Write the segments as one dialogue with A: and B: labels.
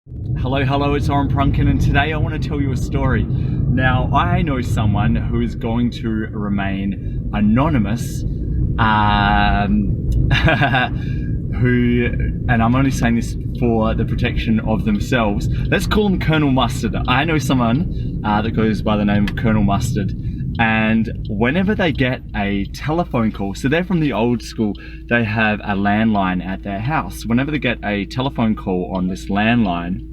A: Hello, it's Oren Prunken, and today I want to tell you a story. Now, I know someone who is going to remain anonymous, and I'm only saying this for the protection of themselves. Let's call him Colonel Mustard. I know someone that goes by the name of Colonel Mustard, and whenever they get a telephone call, so they're from the old school, they have a landline at their house. Whenever they get a telephone call on this landline,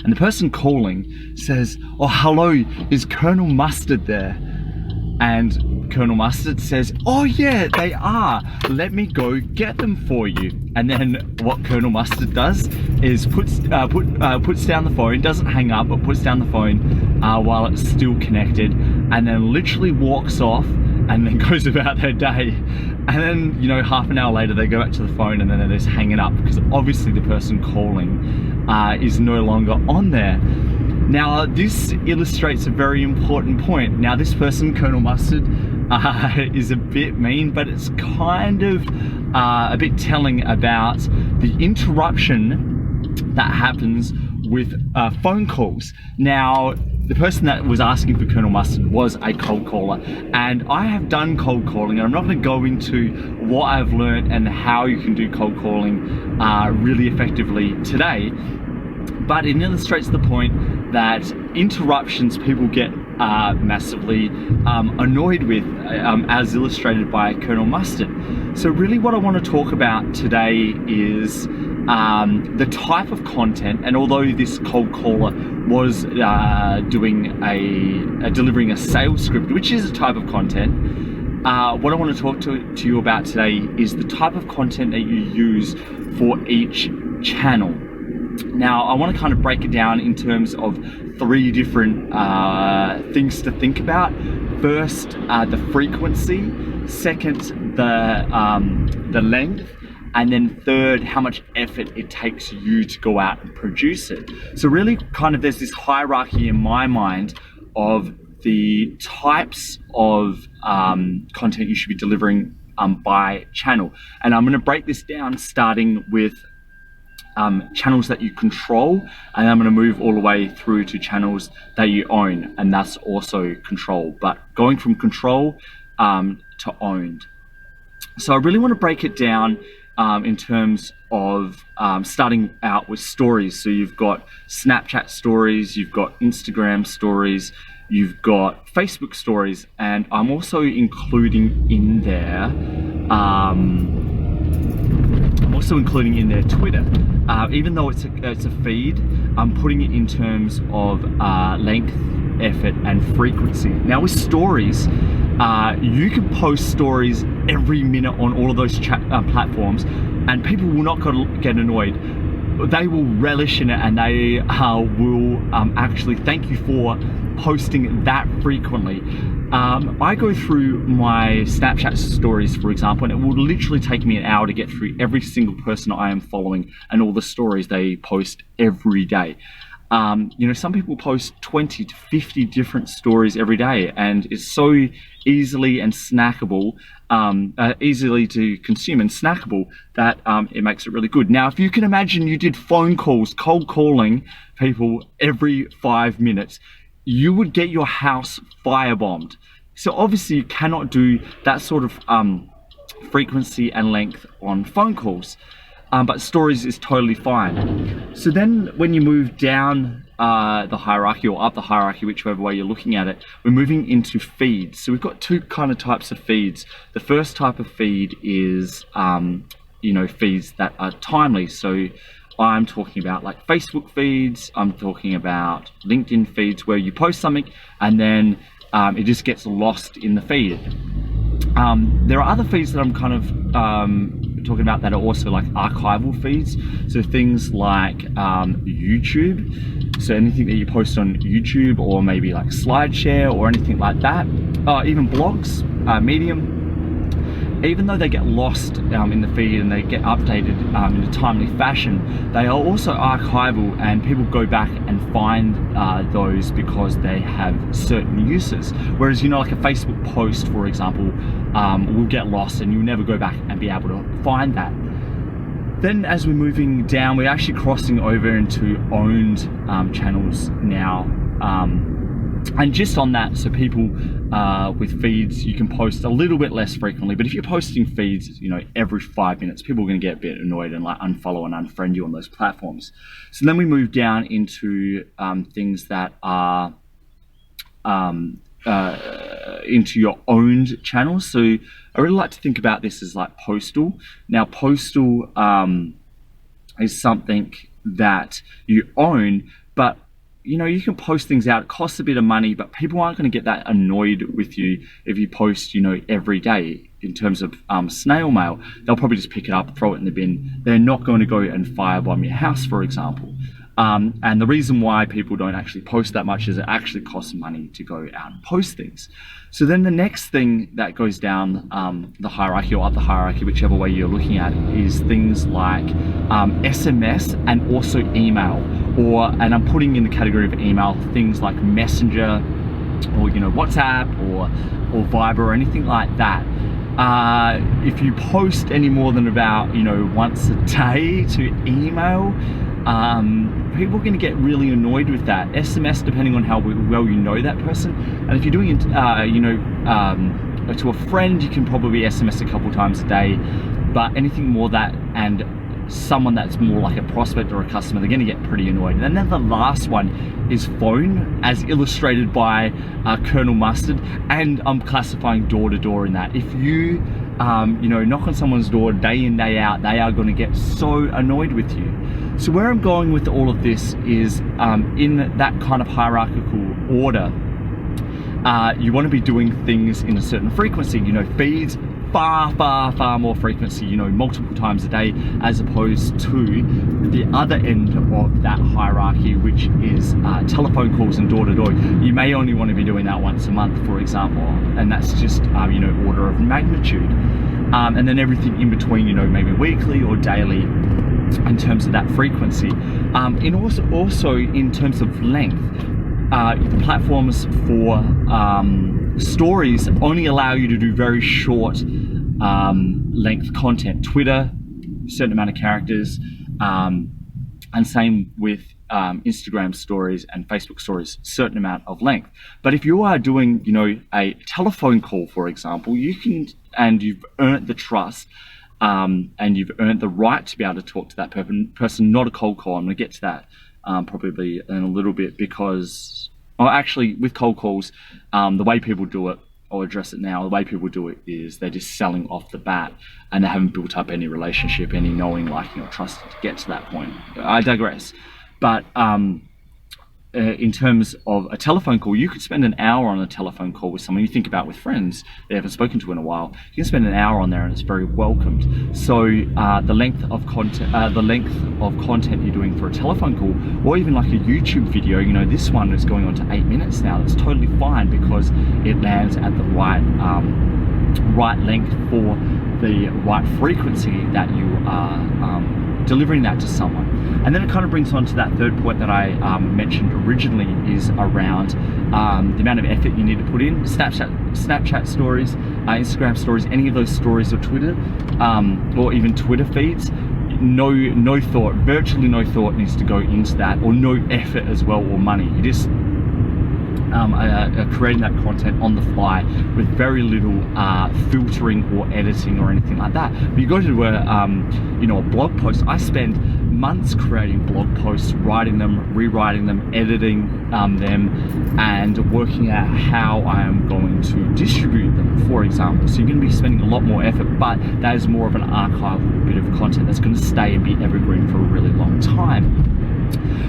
A: and the person calling says, "Oh, hello, is Colonel Mustard there?" And Colonel Mustard says, "Oh yeah, they are. Let me go get them for you." And then what Colonel Mustard does is puts down the phone, doesn't hang up, but puts down the phone while it's still connected, and then literally walks off and then goes about their day. And then, half an hour later, they go back to the phone and then they just hang it up because obviously the person calling is no longer on there. Now, this illustrates a very important point. Now, this person, Colonel Mustard, is a bit mean, but it's kind of a bit telling about the interruption that happens with phone calls. Now, the person that was asking for Colonel Mustard was a cold caller, and I have done cold calling, and I'm not going to go into what I've learned and how you can do cold calling really effectively today, but it illustrates the point that interruptions people get massively annoyed with, as illustrated by Colonel Mustard. So really what I want to talk about today is the type of content, and although this cold caller was delivering a sales script, which is a type of content, what I want to talk to you about today is the type of content that you use for each channel. Now, I want to kind of break it down in terms of three different things to think about. First, the frequency. Second, the length. And then third, how much effort it takes you to go out and produce it. So really kind of there's this hierarchy in my mind of the types of content you should be delivering by channel. And I'm going to break this down starting with channels that you control, and I'm going to move all the way through to channels that you own, and that's also control, but going from control to owned. So I really want to break it down in terms of starting out with stories. So you've got Snapchat stories, you've got Instagram stories, you've got Facebook stories, and I'm also including in there Twitter. Even though it's a feed, I'm putting it in terms of length, effort, and frequency. Now with stories, you can post stories every minute on all of those platforms, and people will not get annoyed. They will relish in it, and they will actually thank you for posting that frequently. I go through my Snapchat stories, for example, and it will literally take me an hour to get through every single person I am following and all the stories they post every day. Some people post 20 to 50 different stories every day, and it's so easily and snackable, easily to consume and snackable, that it makes it really good. Now, if you can imagine you did phone calls, cold calling people every 5 minutes, you would get your house firebombed. So obviously you cannot do that sort of frequency and length on phone calls. But stories is totally fine. So then when you move down the hierarchy, or up the hierarchy, whichever way you're looking at it, we're moving into feeds. So we've got two kind of types of feeds. The first type of feed is feeds that are timely. So I'm talking about like Facebook feeds, I'm talking about LinkedIn feeds, where you post something and then it just gets lost in the feed. There are other feeds that I'm kind of talking about that are also like archival feeds. So things like YouTube. So anything that you post on YouTube, or maybe like SlideShare or anything like that. Even blogs, Medium. Even though they get lost in the feed and they get updated in a timely fashion, they are also archival, and people go back and find those because they have certain uses. Whereas, like a Facebook post, for example, will get lost and you'll never go back and be able to find that. Then as we're moving down, we're actually crossing over into owned channels now. And just on that, so people with feeds, you can post a little bit less frequently, but if you're posting feeds, every 5 minutes, people are going to get a bit annoyed and like unfollow and unfriend you on those platforms. So then we move down into things that are into your owned channels. So I really like to think about this as like Postal. Now, Postal is something that you own, but you can post things out. It costs a bit of money, but people aren't going to get that annoyed with you if you post, every day. In terms of snail mail, they'll probably just pick it up, throw it in the bin. They're not going to go and firebomb your house, for example. And the reason why people don't actually post that much is it actually costs money to go out and post things. So then the next thing that goes down the hierarchy or up the hierarchy, whichever way you're looking at it, is things like SMS and also email. And I'm putting in the category of email things like Messenger or WhatsApp or Viber or anything like that. If you post any more than about once a day to email, people are going to get really annoyed with that. SMS, depending on how well you know that person, and if you're doing it to a friend, you can probably SMS a couple times a day, but anything more that and someone that's more like a prospect or a customer, they're going to get pretty annoyed. And then the last one is phone, as illustrated by Colonel Mustard, and I'm classifying door to door in that. If you knock on someone's door day in, day out, they are going to get so annoyed with you. So where I'm going with all of this is in that kind of hierarchical order, you want to be doing things in a certain frequency. Feeds, far more frequency, multiple times a day, as opposed to the other end of that hierarchy, which is telephone calls and door to door. You may only want to be doing that once a month, for example, and that's just order of magnitude. And then everything in between, maybe weekly or daily in terms of that frequency. And also in terms of length, the platforms for stories only allow you to do very short length content. Twitter, a certain amount of characters, and same with Instagram stories and Facebook stories, certain amount of length. But if you are doing, a telephone call, for example, you can, and you've earned the trust, and you've earned the right to be able to talk to that person, not a cold call. I'm going to get to that probably in a little bit, because, actually with cold calls, the way people do it, I'll address it now, the way people do it is they're just selling off the bat and they haven't built up any relationship, any knowing, liking or trust to get to that point. I digress. But in terms of a telephone call, you could spend an hour on a telephone call with someone you think about with friends they haven't spoken to in a while. You can spend an hour on there and it's very welcomed. So the length of content you're doing for a telephone call, or even like a YouTube video, this one is going on to 8 minutes now. That's totally fine because it lands at the right length for the right frequency that you are delivering that to someone. And then it kind of brings on to that third point that I mentioned originally, is around the amount of effort you need to put in. Snapchat stories, Instagram stories, any of those stories, or Twitter, or even Twitter feeds. No thought, virtually no thought needs to go into that, or no effort as well, or money. You just creating that content on the fly with very little filtering or editing or anything like that. But you go to do a blog post. I spend months creating blog posts, writing them, rewriting them, editing them, and working out how I am going to distribute them, for example. So you're going to be spending a lot more effort, but that is more of an archival bit of content that's going to stay and be evergreen for a really long time.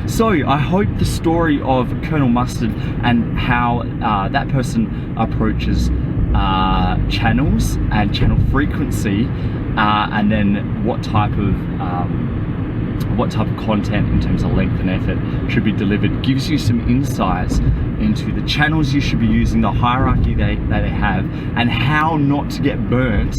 A: So I hope the story of Colonel Mustard and how that person approaches channels and channel frequency, and then what type of content in terms of length and effort should be delivered, gives you some insights into the channels you should be using, the hierarchy that they have, and how not to get burnt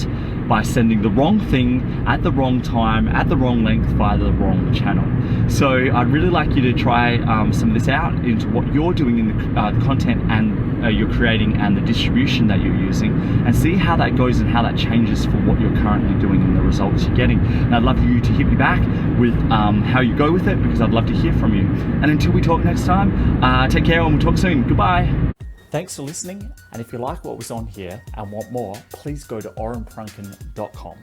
A: by sending the wrong thing at the wrong time, at the wrong length, via the wrong channel. So I'd really like you to try some of this out into what you're doing in the content and you're creating and the distribution that you're using, and see how that goes and how that changes for what you're currently doing and the results you're getting. And I'd love you to hit me back with how you go with it, because I'd love to hear from you. And until we talk next time, take care and we'll talk soon. Goodbye. Thanks for listening, and if you like what was on here and want more, please go to orenprunken.com.